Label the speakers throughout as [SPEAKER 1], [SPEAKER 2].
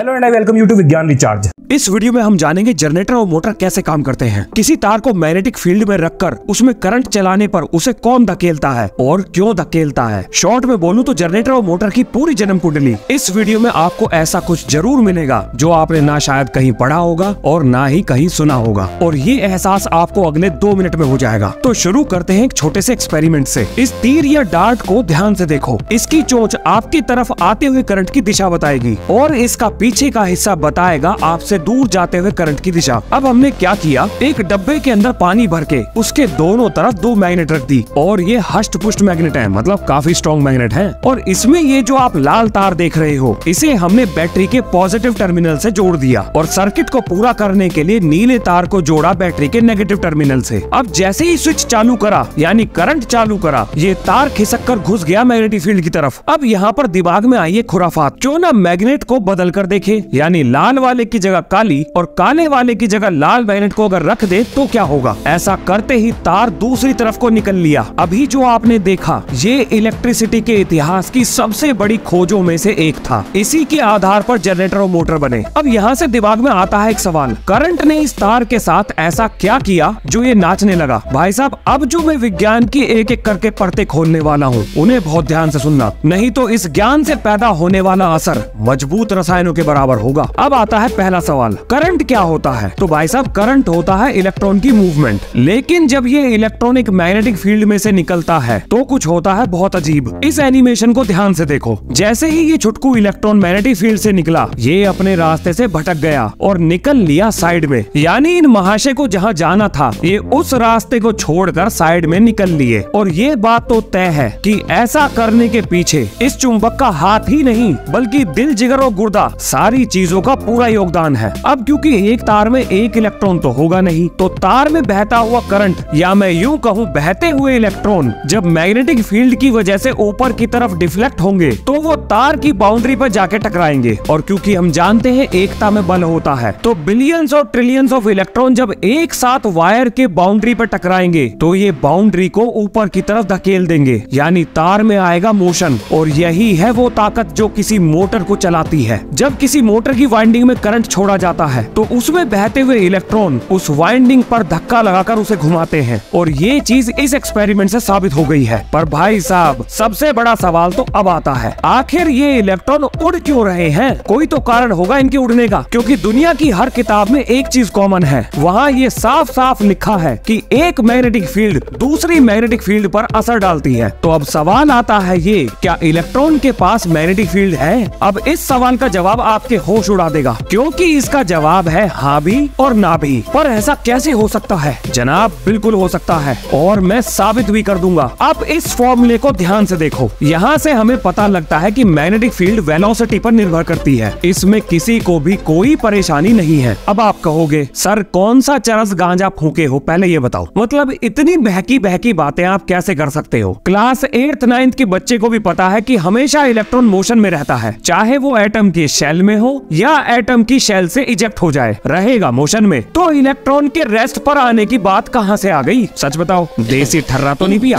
[SPEAKER 1] Hello and I welcome you to Vigyan Recharge.
[SPEAKER 2] इस video में हम जानेंगे जनरेटर और मोटर कैसे काम करते हैं। किसी तार को मैग्नेटिक फील्ड में रखकर उसमें करंट चलाने पर उसे कौन धकेलता है और क्यों धकेलता है। शॉर्ट में बोलूं तो जनरेटर और मोटर की पूरी जन्म कुंडली। इस वीडियो में आपको ऐसा कुछ जरूर मिलेगा जो आपने ना शायद कहीं पढ़ा होगा और ना ही कहीं सुना होगा, और ये एहसास आपको अगले 2 मिनट में हो जाएगा। तो शुरू करते हैं एक छोटे से एक्सपेरिमेंट से। इस तीर या डार्ट को ध्यान से देखो। इसकी चोंच आपकी तरफ आते हुए करंट की दिशा बताएगी और इसका पीछे का हिस्सा बताएगा आपसे दूर जाते हुए करंट की दिशा। अब हमने क्या किया, एक डब्बे के अंदर पानी भर के उसके दोनों तरफ 2 मैग्नेट रख दी, और ये हष्ट पुष्ट मैग्नेट है, मतलब काफी स्ट्रॉन्ग मैग्नेट है। और इसमें ये जो आप लाल तार देख रहे हो, इसे हमने बैटरी के पॉजिटिव टर्मिनल से जोड़ दिया और सर्किट को पूरा करने के लिए नीले तार को जोड़ा बैटरी के नेगेटिव टर्मिनल से। अब जैसे ही स्विच चालू करा यानी करंट चालू करा, ये तार खिसक कर घुस गया मैग्नेटिक फील्ड की तरफ। अब यहाँ पर दिमाग में आई है खुराफात, क्यों ना मैग्नेट को बदल कर देखे, यानी लाल वाले की जगह काली और काले वाले की जगह लाल मैग्नेट को अगर रख दे तो क्या होगा। ऐसा करते ही तार दूसरी तरफ को निकल लिया। अभी जो आपने देखा ये इलेक्ट्रिसिटी के इतिहास की सबसे बड़ी खोजों में से एक था। इसी के आधार पर जनरेटर और मोटर बने। अब यहाँ से दिमाग में आता है एक सवाल, करंट ने इस तार के साथ ऐसा क्या किया जो ये नाचने लगा। भाई साहब, अब जो मैं विज्ञान की एक एक करके परतें खोलने वाला हूँ, उन्हें बहुत ध्यान से सुनना, नहीं तो इस ज्ञान से पैदा होने वाला असर मजबूत रसायनों के बराबर होगा। अब आता है पहला सवाल, करंट क्या होता है। तो भाई साहब, करंट होता है इलेक्ट्रॉन की मूवमेंट, लेकिन जब ये इलेक्ट्रॉन एक मैग्नेटिक फील्ड में से निकलता है तो कुछ होता है बहुत अजीब। इस एनिमेशन को ध्यान से देखो। जैसे ही ये छुटकू इलेक्ट्रॉन मैग्नेटिक फील्ड से निकला, ये अपने रास्ते से भटक गया और निकल लिया साइड में, यानी इन महाशय को जहाँ जाना था ये उस रास्ते को छोड़कर साइड में निकल लिए। और ये बात तो तय है कि ऐसा करने के पीछे इस चुंबक का हाथ ही नहीं बल्कि दिल, जिगर और गुर्दा, सारी चीजों का पूरा योगदान है। अब क्योंकि एक तार में एक इलेक्ट्रॉन तो होगा नहीं, तो तार में बहता हुआ करंट, या मैं यूं कहूं बहते हुए इलेक्ट्रॉन, जब मैग्नेटिक फील्ड की वजह से ऊपर की तरफ डिफ्लेक्ट होंगे तो वो तार की बाउंड्री पर जाके टकराएंगे। और क्योंकि हम जानते हैं एकता में बल होता है, तो बिलियंस और ट्रिलियंस ऑफ इलेक्ट्रॉन जब एक साथ वायर के बाउंड्री पर टकराएंगे तो ये बाउंड्री को ऊपर की तरफ धकेल देंगे, यानी तार में आएगा मोशन। और यही है वो ताकत जो किसी मोटर को चलाती है। जब किसी मोटर की वाइंडिंग में करंट छोड़ा जाता है तो उसमें बहते हुए इलेक्ट्रॉन उस वाइंडिंग पर धक्का लगाकर उसे घुमाते हैं, और ये चीज इस एक्सपेरिमेंट से साबित हो गई है। पर भाई साहब, सबसे बड़ा सवाल तो अब आता है, आखिर ये इलेक्ट्रॉन उड़ क्यों रहे हैं। कोई तो कारण होगा इनके उड़ने का, क्योंकि दुनिया की हर किताब में एक चीज कॉमन है, वहाँ ये साफ साफ लिखा है कि एक मैग्नेटिक फील्ड दूसरी मैग्नेटिक फील्ड पर असर डालती है। तो अब सवाल आता है ये, क्या इलेक्ट्रॉन के पास मैग्नेटिक फील्ड है। अब इस सवाल का जवाब आपके होश उड़ा देगा, क्योंकि इसका जवाब है हाँ भी और ना भी। पर ऐसा कैसे हो सकता है जनाब? बिल्कुल हो सकता है, और मैं साबित भी कर दूंगा। अब इस फॉर्मूले को ध्यान से देखो। यहाँ से हमें पता लगता है कि मैग्नेटिक फील्ड वेलोसिटी पर निर्भर करती है। इसमें किसी को भी कोई परेशानी नहीं है। अब आप कहोगे, सर कौन सा चरस गांजा फूके हो, पहले ये बताओ। मतलब इतनी बहकी बहकी बातें आप कैसे कर सकते हो। क्लास 8th 9th के बच्चे को भी पता है कि हमेशा इलेक्ट्रॉन मोशन में रहता है, चाहे वो एटम के शेल में हो या एटम की शेल से इजेक्ट हो जाए, रहेगा मोशन में। तो इलेक्ट्रॉन के रेस्ट पर आने की बात कहाँ से आ गई? सच बताओ, देसी ठर्रा तो नहीं पिया?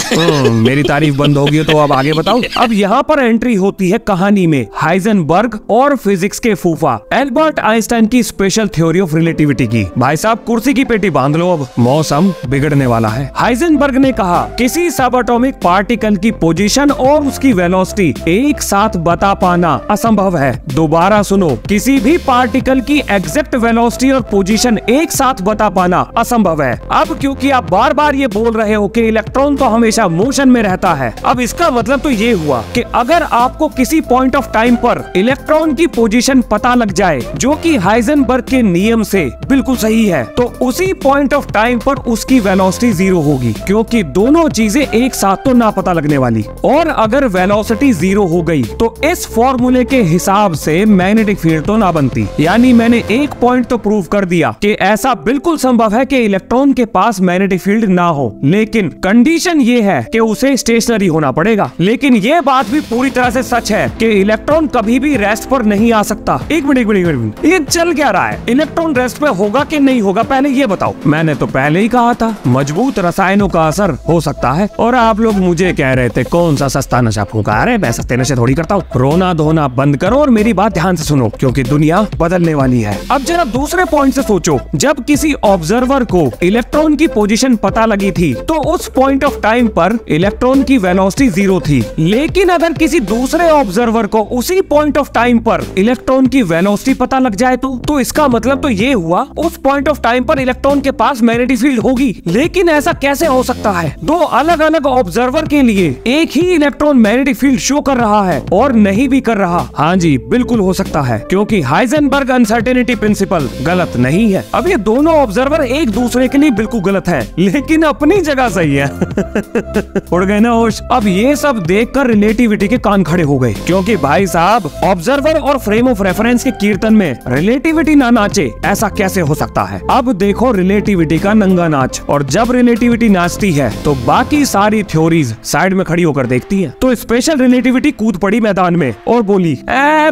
[SPEAKER 2] मेरी तारीफ बंद होगी तो अब आगे बताओ। अब यहाँ पर एंट्री होती है कहानी में हाइजेनबर्ग और फिजिक्स के फूफा एल्बर्ट आइंस्टाइन की स्पेशल थ्योरी ऑफ रिलेटिविटी की। भाई साहब, कुर्सी की पेटी बांध लो, अब मौसम बिगड़ने वाला है। हाइजेनबर्ग ने कहा, किसी सब एटॉमिक पार्टिकल की पोजीशन और उसकी वेलोसिटी एक साथ बता पाना असंभव है। दोबारा सुनो, किसी भी पार्टिकल की एग्जैक्ट वेलोसिटी और पोजीशन एक साथ बता पाना असंभव है। अब क्योंकि आप बार बार ये बोल रहे हो कि इलेक्ट्रॉन तो हमेशा मोशन में रहता है, अब इसका मतलब तो ये हुआ कि अगर आपको किसी पॉइंट ऑफ टाइम पर इलेक्ट्रॉन की पोजीशन पता लग जाए, जो कि हाइजेनबर्ग के नियम से बिल्कुल सही है, तो उसी पॉइंट ऑफ टाइम पर उसकी वेलोसिटी 0 होगी, क्योंकि दोनों चीजें एक साथ तो ना पता लगने वाली। और अगर वेलोसिटी 0 हो गई तो इस फॉर्मूले के हिसाब से मैग्नेटिक फील्ड तो ना बनती। यानी मैंने एक पॉइंट तो प्रूव कर दिया कि ऐसा बिल्कुल संभव है कि इलेक्ट्रॉन के पास मैग्नेटिक फील्ड ना हो, लेकिन कंडीशन ये है कि उसे स्टेशनरी होना पड़ेगा। लेकिन ये बात भी पूरी तरह से सच है कि इलेक्ट्रॉन कभी भी रेस्ट पर नहीं आ सकता। एक मिनट, ये चल क्या रहा है? इलेक्ट्रॉन रेस्ट पे होगा कि नहीं होगा, पहले ये बताओ। मैंने तो पहले ही कहा था, मजबूत रसायनों का असर हो सकता है। और आप लोग मुझे कह रहे थे कौन सा सस्ता नशा फूका। अरे मैं सस्ते नशे थोड़ी करता हूँ। रोना धोना बंद करो और मेरी बात ध्यान से सुनो, क्योंकि दुनिया बदलने वाली है। अब जरा दूसरे पॉइंट से सोचो, जब किसी ऑब्जर्वर को इलेक्ट्रॉन की पोजीशन पता लगी थी तो उस पॉइंट ऑफ टाइम पर इलेक्ट्रॉन की वेलोसिटी 0 थी। लेकिन अगर किसी दूसरे ऑब्जर्वर को उसी पॉइंट ऑफ टाइम पर इलेक्ट्रॉन की वेलोसिटी पता लग जाए तो इसका मतलब तो ये हुआ उस पॉइंट ऑफ टाइम पर इलेक्ट्रॉन के पास मैग्नेटिक फील्ड होगी। लेकिन ऐसा कैसे हो सकता है? दो अलग अलग ऑब्जर्वर के लिए एक ही इलेक्ट्रॉन मैग्नेटिक फील्ड शो कर रहा है और नहीं भी कर रहा। हाँ जी, बिल्कुल हो सकता है, क्योंकि हाइजेनबर्ग अनसर्टेनिटी प्रिंसिपल गलत नहीं है। अब ये दोनों ऑब्जर्वर एक दूसरे के लिए बिल्कुल गलत है, लेकिन अपनी जगह सही है। उड़ गए ना होश। अब ये सब देखकर रिलेटिविटी के कान खड़े हो गए, क्योंकि भाई साहब ऑब्जर्वर और फ्रेम ऑफ रेफरेंस के कीर्तन में रिलेटिविटी ना नाचे, ऐसा कैसे हो सकता है? अब देखो रिलेटिविटी का नंगा नाच। और जब रिलेटिविटी नाचती है तो बाकी सारी थ्योरीज साइड में खड़ी होकर देखती है। तो स्पेशल रिलेटिविटी कूद पड़ी मैदान में और बोली,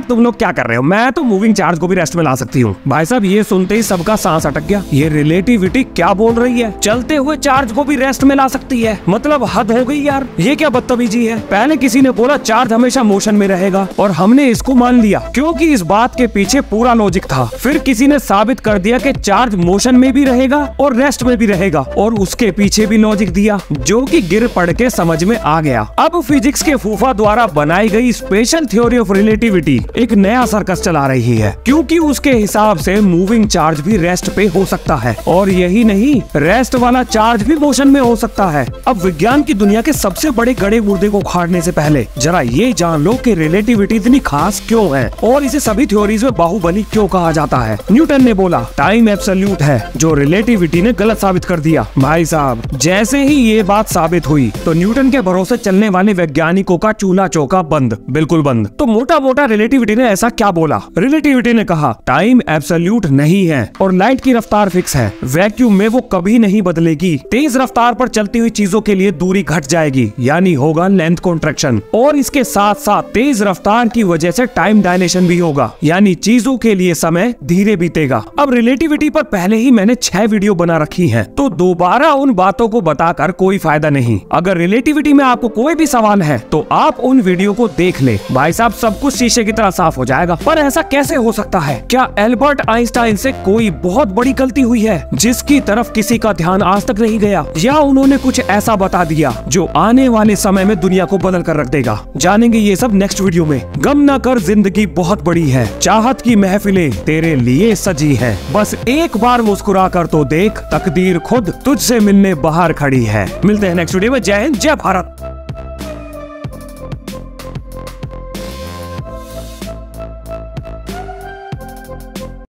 [SPEAKER 2] तुम लोग क्या कर रहे हो? मैं तो मूविंग चार्ज को भी रेस्ट में ला सकती हूँ। भाई साहब ये सुनते ही सबका सांस अटक गया। ये रिलेटिविटी क्या बोल रही है? चलते हुए चार्ज को भी रेस्ट में ला सकती है? मतलब हद हो गई यार, ये क्या बदतमीजी है। पहले किसी ने बोला चार्ज हमेशा मोशन में रहेगा और हमने इसको मान लिया, क्योंकि इस बात के पीछे पूरा लॉजिक था। फिर किसी ने साबित कर दिया कि चार्ज मोशन में भी रहेगा और रेस्ट में भी रहेगा, और उसके पीछे भी लॉजिक दिया, जो कि गिर पड़ के समझ में आ गया। अब फिजिक्स के फूफा द्वारा बनाई गई स्पेशल थ्योरी ऑफ रिलेटिविटी एक नया सर्कस चला रही है, क्योंकि उसके हिसाब से मूविंग चार्ज भी रेस्ट पे हो सकता है, और यही नहीं, रेस्ट वाला चार्ज भी मोशन में हो सकता है। अब विज्ञान की दुनिया के सबसे बड़े गड़े मुर्दे को उखाड़ने से पहले जरा ये जान लो कि रिलेटिविटी इतनी खास क्यों है और इसे सभी थ्योरीज में बाहुबली क्यों कहा जाता है। न्यूटन ने बोला टाइम एब्सोल्यूट है, जो रिलेटिविटी ने गलत साबित कर दिया। भाई साहब जैसे ही ये बात साबित हुई तो न्यूटन के भरोसे चलने वाले वैज्ञानिकों का चूल्हा चौका बंद, बिल्कुल बंद। तो मोटा मोटा रिलेटिविटी ने ऐसा क्या बोला? रिलेटिविटी ने कहा टाइम एब्सोल्यूट नहीं है और लाइट की रफ्तार फिक्स है, वैक्यूम में वो कभी नहीं बदलेगी। तेज रफ्तार पर चलती हुई चीजों के लिए दूरी घट जाएगी, यानी होगा लेंथ कॉन्ट्रैक्शन, और इसके साथ साथ तेज रफ्तार की वजह से टाइम डायलेशन भी होगा, यानी चीजों के लिए समय धीरे बीतेगा। अब रिलेटिविटी पर पहले ही मैंने 6 वीडियो बना रखी हैं, तो दोबारा उन बातों को बताकर कोई फायदा नहीं। अगर रिलेटिविटी में आपको कोई भी सवाल है तो आप उन वीडियो को देख ले। भाई साहब सब कुछ शीशे की तरह साफ हो जाएगा। पर ऐसा कैसे हो सकता है? क्या एल्बर्ट आइंस्टाइन से कोई बहुत बड़ी गलती हुई है जिसकी तरफ किसी का ध्यान आज तक नहीं गया, या उन्होंने कुछ ऐसा बता दिया जो आने वाले समय में दुनिया को बदल कर रख देगा? जानेंगे ये सब नेक्स्ट वीडियो में। गम न कर, जिंदगी बहुत बड़ी है, चाहत की महफिलें तेरे लिए सजी है, बस एक बार मुस्कुरा कर तो देख, तकदीर खुद तुझसे मिलने बाहर खड़ी है। मिलते हैं नेक्स्ट वीडियो में। जय हिंद, जय भारत।